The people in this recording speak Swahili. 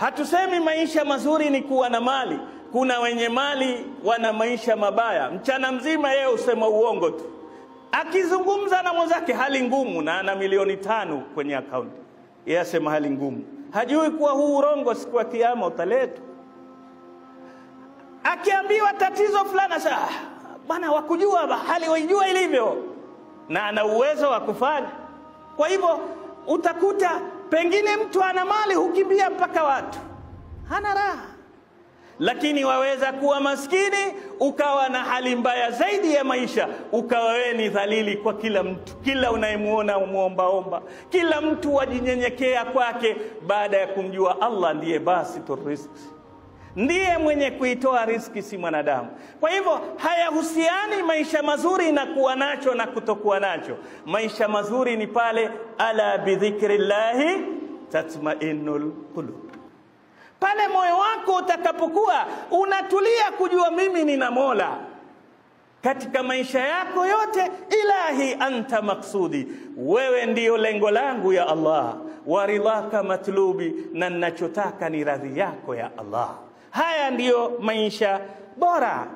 Hatusemi maisha mazuri ni kuwa na mali. Kuna wenye mali wana maisha mabaya. Mchana mzima yeye usema uongo tu. Akizungumza na mwenzake hali ngumu na ana milioni 5 kwenye akaunti, yeye asema hali ngumu. Hajui kuwa huu urongo siku ya kiyama utaletwa. Akiambiwa tatizo fulani sasa, bwana wakujua hali waijua ilivyo, na ana uwezo wa kufanya. Kwa hivyo utakuta pengine mtu ana mali hukimbia mpaka watu, hana raha. Lakini waweza kuwa maskini ukawa na hali mbaya zaidi ya maisha, ukawa wewe ni dhalili kwa kila mtu. Kila unayemuona umuombaomba, kila mtu wajinyenyekea kwake, baada ya kumjua Allah ndiye basitur riziki, ndiye mwenye kuitoa riziki, si mwanadamu. Kwa hivyo hayahusiani maisha mazuri na kuwa nacho na kutokuwa nacho. Maisha mazuri ni pale ala bidhikrillahi tatma'innul qulub, pale moyo wako utakapokuwa unatulia kujua mimi nina Mola katika maisha yako yote. Ilahi anta maksudi, wewe ndiyo lengo langu ya Allah, waridhaka matlubi, na ninachotaka ni radhi yako ya Allah. Haya ndiyo maisha bora.